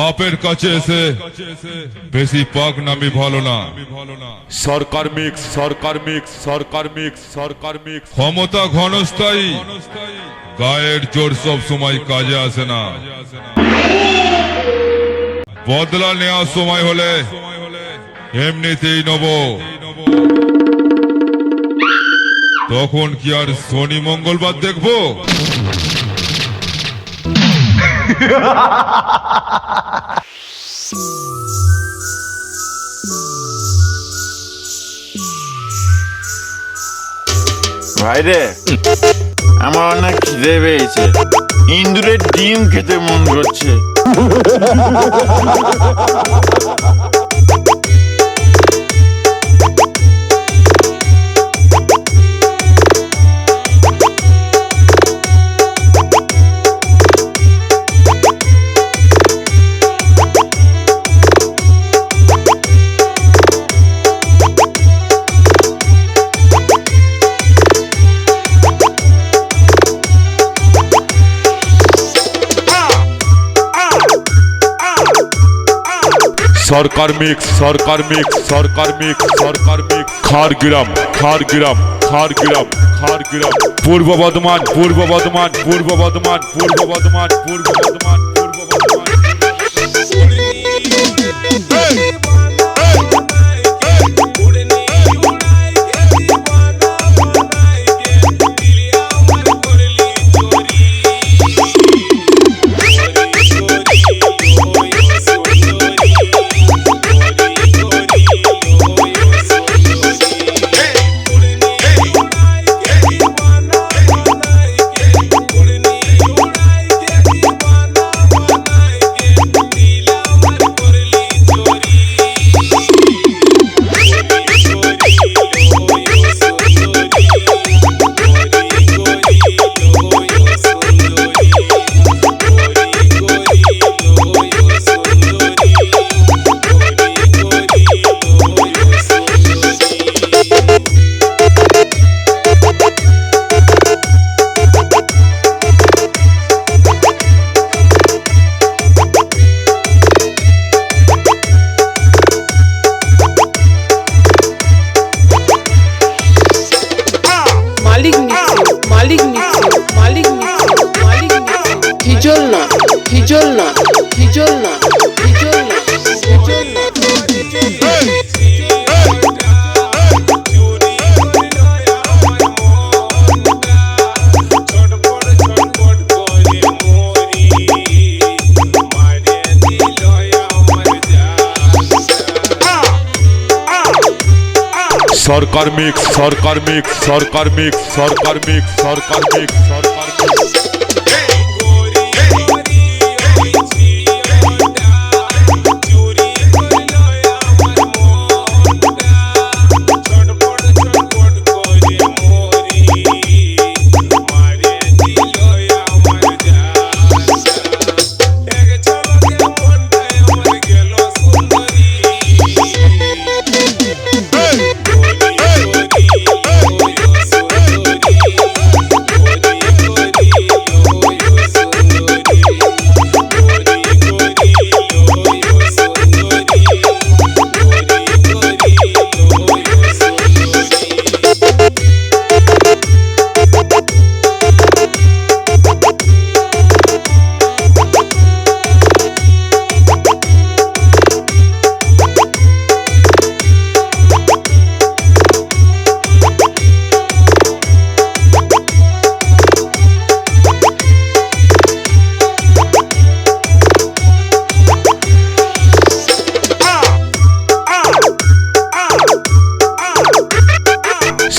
বাপের কাছে এসে বেশি পাক নামি ভালো না। সরকার মিক্স, সরকার মিক্স, সরকার মিক্স, সরকার মিক্স। ক্ষমতা ঘনস্থায়ী, গায়ের জোর সব সময় কাজে আসে না। বদলা নেওয়ার সময় হলে এমনিতেই নেব। তখন কি আর শনি মঙ্গলবার দেখবো? ভাইরে, আমার অনেক খিদে পেয়েছে, ইন্দুরের ডিম খেতে মন করছে। সরকার মিক্স, সরকার মিক্স, সরকার মিক্স, সরকার মিক্স। খাড়গ্রাম, খাড়গ্রাম, খাড়গ্রাম, খাড়গ্রাম। পূর্ব বর্ধমান, পূর্ব বর্ধমান, পূর্ব বর্ধমান, পূর্ব বর্ধমান, পূর্ব বর্ধমান, পূর্ব বর্ধমান। হিজলনা, হিজলনা, হিজলনা, হিজলনা, হিজলনা। সরকার মিক্স, সরকার মিক্স, সরকার মিক্স, সরকার মিক্স, সরকার মিক্স, সরকার মিক্স।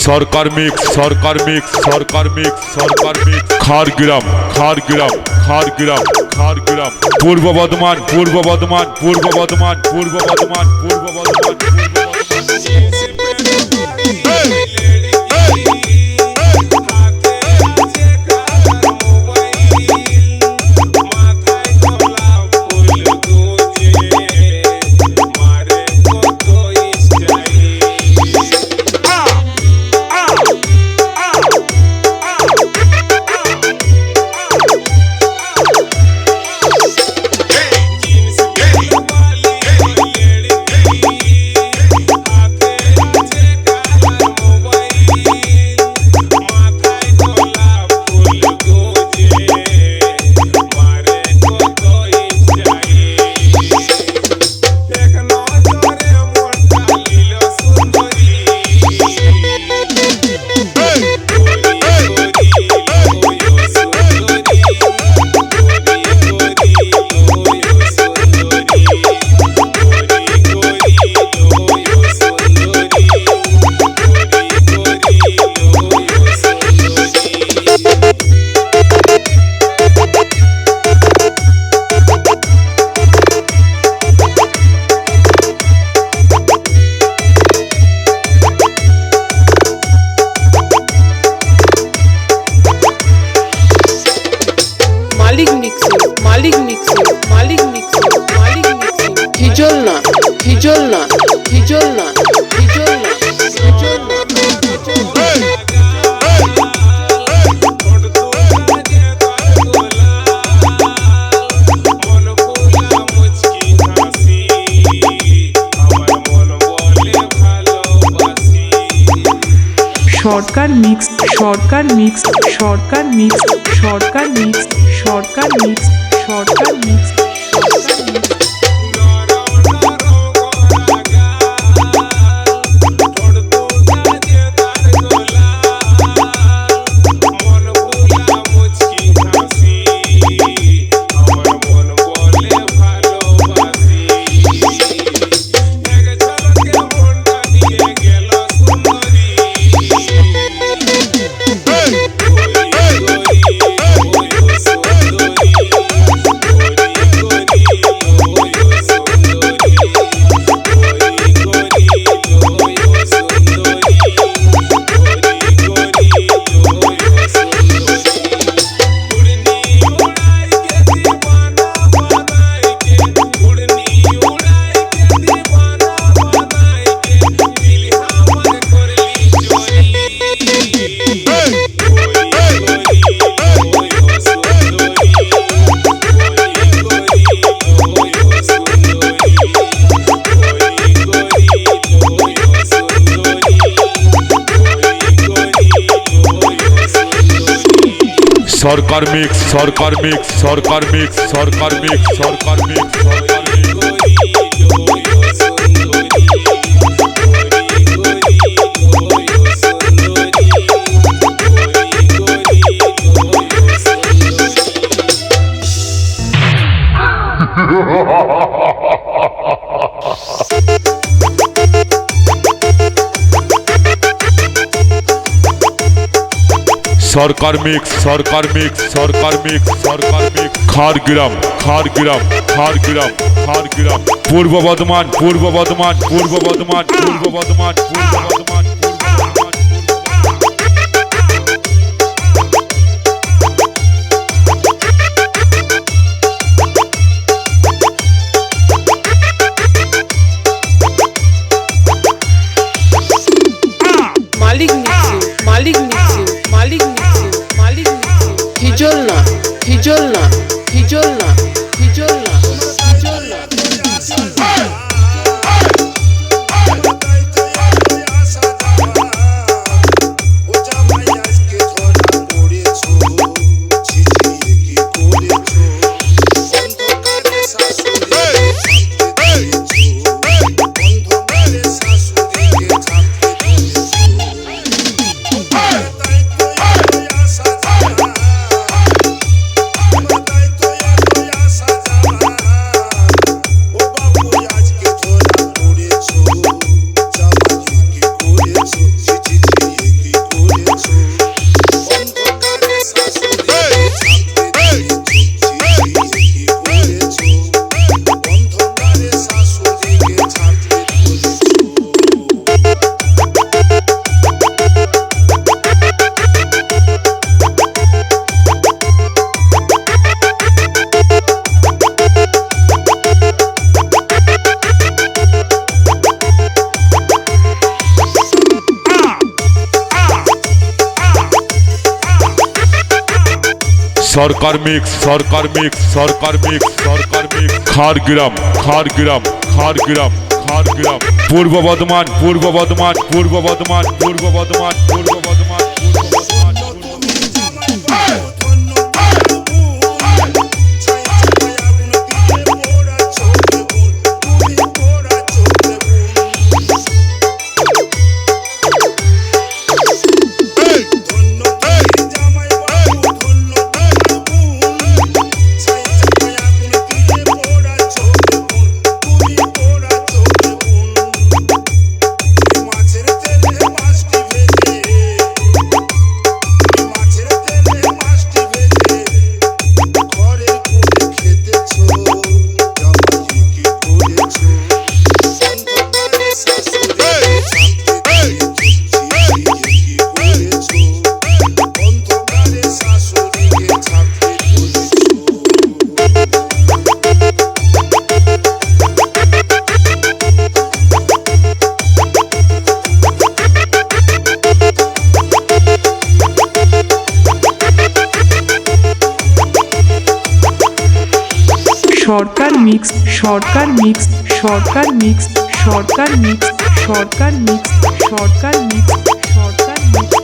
সরকার মিক্স, সরকার মিক্স, সরকার মিক্স, সরকার মিক্স। খাড়গ্রাম, খাড়গ্রাম, খাড়গ্রাম, খাড়গ্রাম। পূর্ব বর্ধমান, পূর্ব বর্ধমান, পূর্ব বর্ধমান, পূর্ব বর্ধমান, পূর্ব বর্ধমান, পূর্ব মালিক মিক্সিং মালিক মিক্সিং মালিক মিক্সিং মালিক মিক্সিং হিজল না হিজল না হিজল না হিজল না হিজল না সরকার মিক্স সরকার মিক্স সরকার মিক্স সরকার মিক্স সরকার মিক্স সরকার মিক্স সরকার মিক্স সরকার মিক্স সরকার মিক্স সরকার মিক্স সরকার মিক্স সরকার সরকার মিক্স সরকার মিক্স সরকার mix সরকার mix খাড়গ্রাম খাড়গ্রাম খাড়গ্রাম খাড়গ্রাম পূর্ব বর্ধমান পূর্ব বর্ধমান পূর্ব বর্ধমান পূর্ব বর্ধমান পূর্ব বর্ধমান মালিক mixing মালিক mixing মালিক mixing মালিক mixing হিজল না হিজল না হিজল না হিজল না হিজল না সরকার মিক্স সরকার মিক্স সরকার মিক্স সরকার মিক্স খাড়গ্রাম খাড়গ্রাম খাড়গ্রাম খাড়গ্রাম পূর্ব বর্ধমান পূর্ব বর্ধমান পূর্ব বর্ধমান পূর্ব বর্ধমান পূর্ব বর্ধমান মাছের তেলে মাছটি ভেজে সরকার মিক্স সরকার মিক্স সরকার মিক্স সরকার মিক্স সরকার মিক্স সরকার মিক্স সরকার মিক্স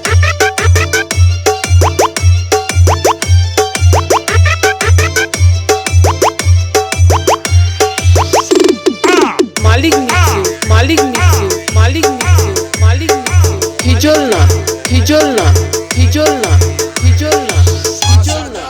মালিক মিক্সিং মালিক mixing মালিক mixing মালিক mixing হিজল না হিজল না হিজল না হিজল না হিজল না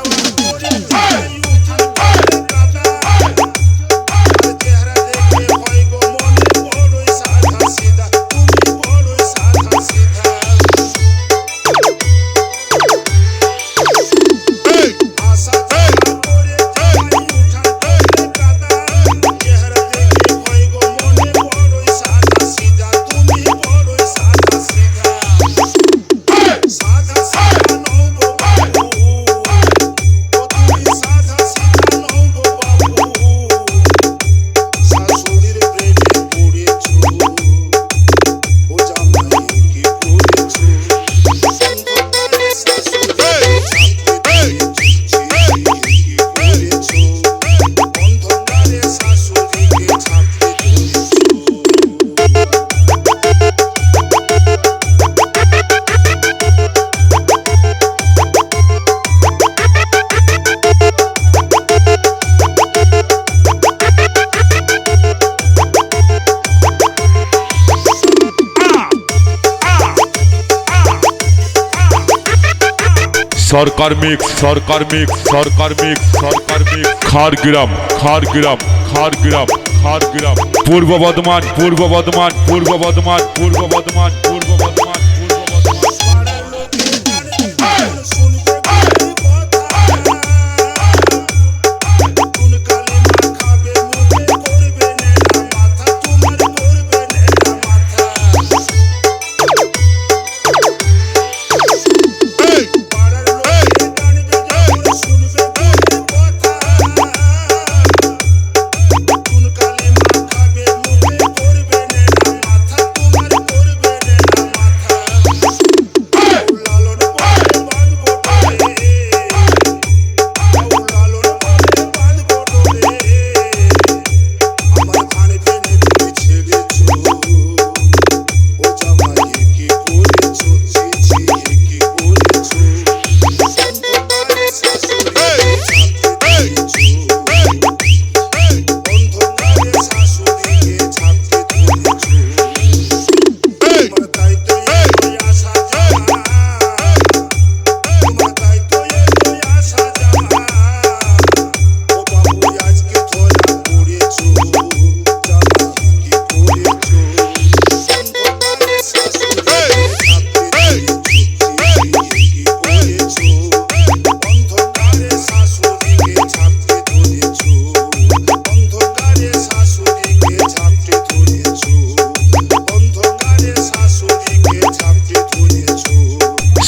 সরকার মিক্স সরকার মিক্স সরকার মিক্স সরকার মিক্স খারগ্রাম খারগ্রাম খারগ্রাম খারগ্রাম পূর্ব বর্ধমান পূর্ব বর্ধমান পূর্ব বর্ধমান পূর্ব বর্ধমান পূর্ব বর্ধমান পূর্ব বর্ধমান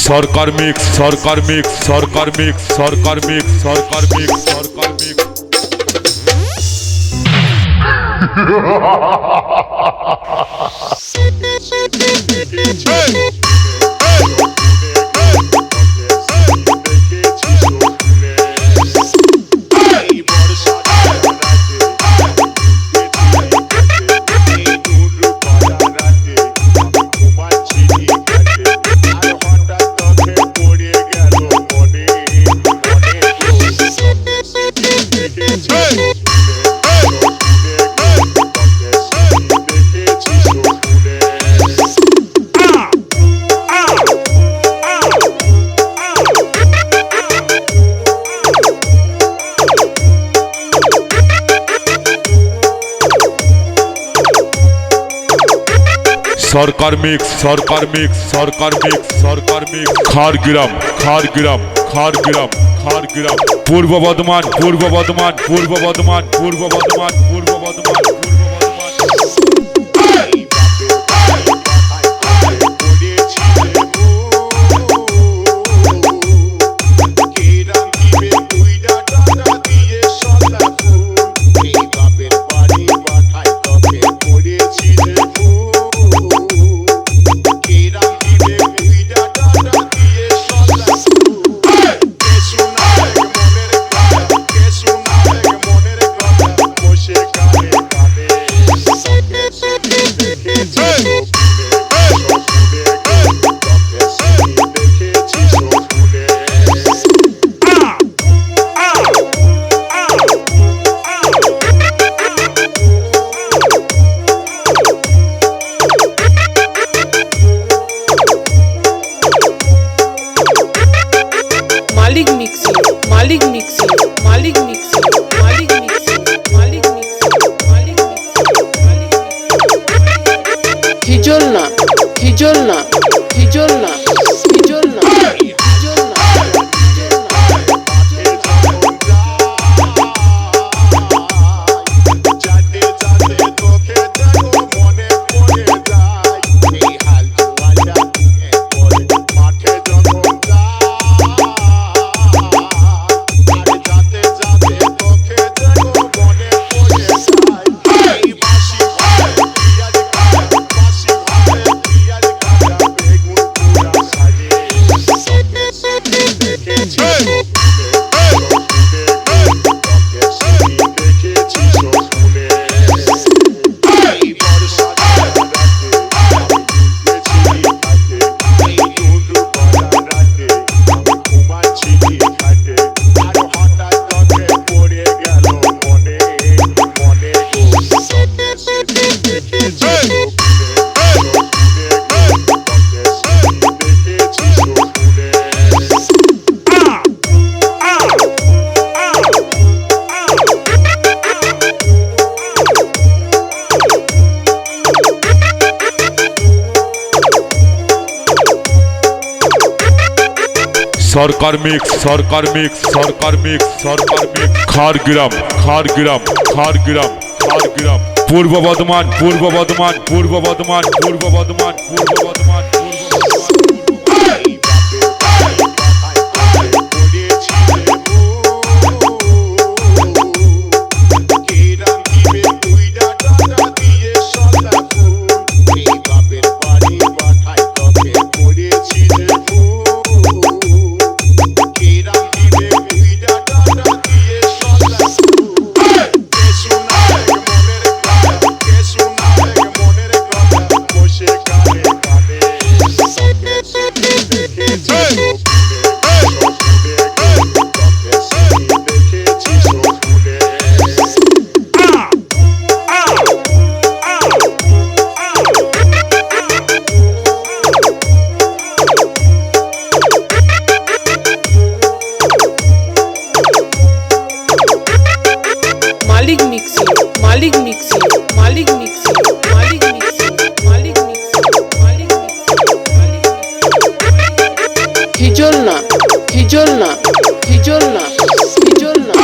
সরকার মিক্স সরকার মিক্স সরকার মিক্স সরকার মিক্স সরকার মিক্স সরকার মিক্স সরকার মিক্স সরকার মিক্স সরকার মিক্স সরকার মিক্স খারগ্রাম খারগ্রাম খারগ্রাম খারগ্রাম পূর্ব বর্ধমান পূর্ব বর্ধমান পূর্ব বর্ধমান পূর্ব বর্ধমান পূর্ব বর্ধমান পূর্ব বর্ধমান মিক্সিং মালিক মিক্সিং মালিক mixing মালিক mixing মালিক mixing মালিক mixing হিজল না হিজল না হিজল না হিজল না হিজল না সরকার মিক্স সরকার মিক্স সরকার মিক্স সরকার মিক্স খারগ্রাম খারগ্রাম খারগ্রাম খারগ্রাম পূর্ব বর্ধমান পূর্ব বর্ধমান পূর্ব বর্ধমান পূর্ব বর্ধমান পূর্ব বর্ধমান মালিক মিক্সিং মালিক মিক্সিং মালিক মিক্সিং মালিক মিক্সিং মালিক মিক্সিং মালিক মিক্সিং হিজল না হিজল না হিজল না হিজল না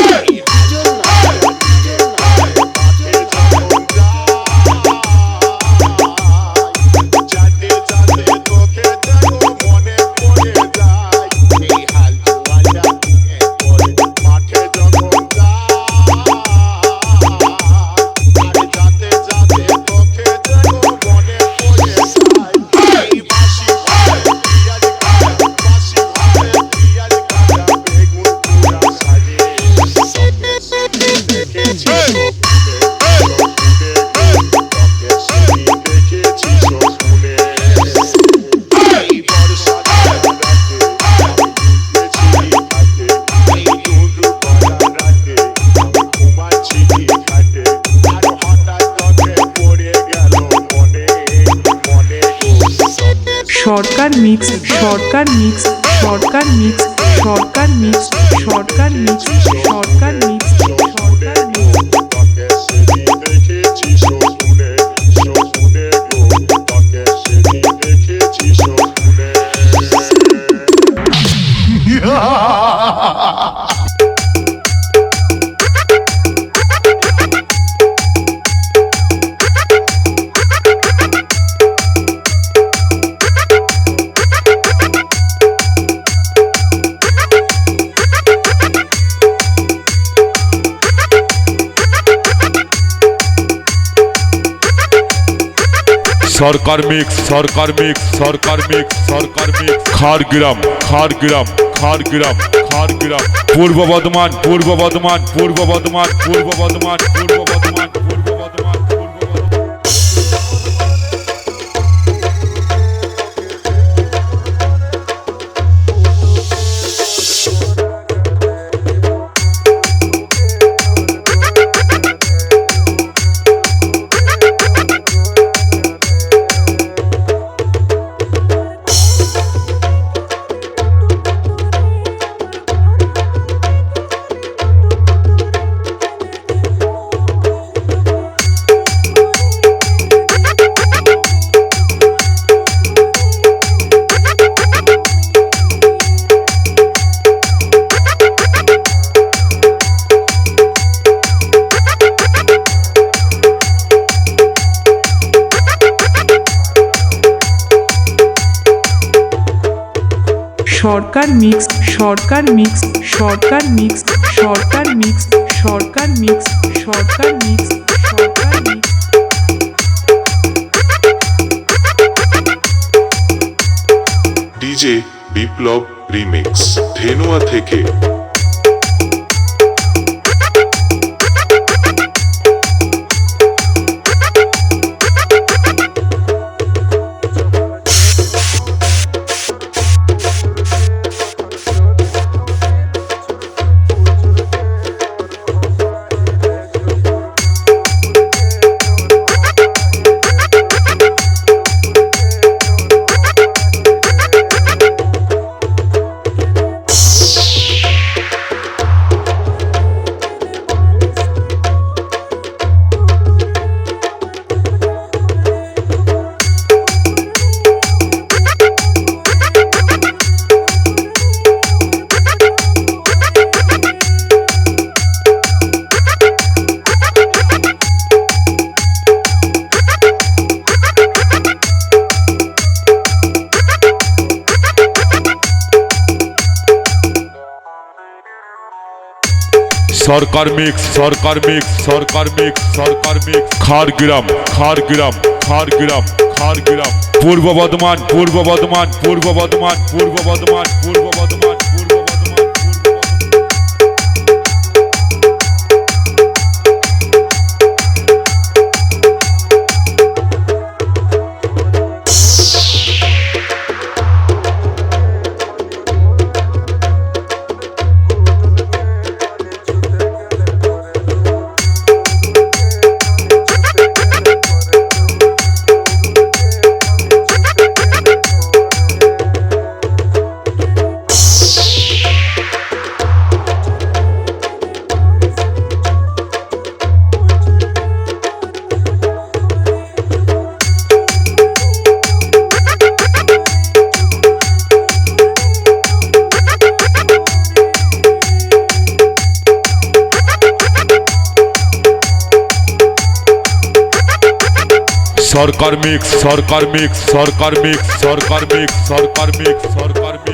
হিজল না সরকার মিক্স সরকার মিক্স সরকার মিক্স সরকার মিক্স সরকার মিক্স সরকার মিক্স সরকার মিক্স সরকার মিক্স সরকার মিক্স সরকার মিক্স সরকার মিক্স খারগ্রাম খারগ্রাম খারগ্রাম খারগ্রাম পূর্ব বর্ধমান পূর্ব বর্ধমান পূর্ব বর্ধমান পূর্ব বর্ধমান পূর্ব বর্ধমান পূর্ব বর্ধমান পূর্ব বর্ধমান সরকার মিক্স সরকার মিক্স সরকার মিক্স সরকার মিক্স সরকার মিক্স সরকার মিক্স সরকার মিক্স ডিজে বিপ্লব রিমিক্স ধেনুয়া থেকে। সরকার মিক্স সরকার mix সরকার mix সরকার mix Khargram Khargram Khargram Khargram পূর্ব বর্ধমান পূর্ব বর্ধমান পূর্ব বর্ধমান পূর্ব বর্ধমান পূর্ব বর্ধমান পূর্ব বর্ধমান সরকার mix সরকার mix সরকার mix সরকার mix সরকার mix সরকার mix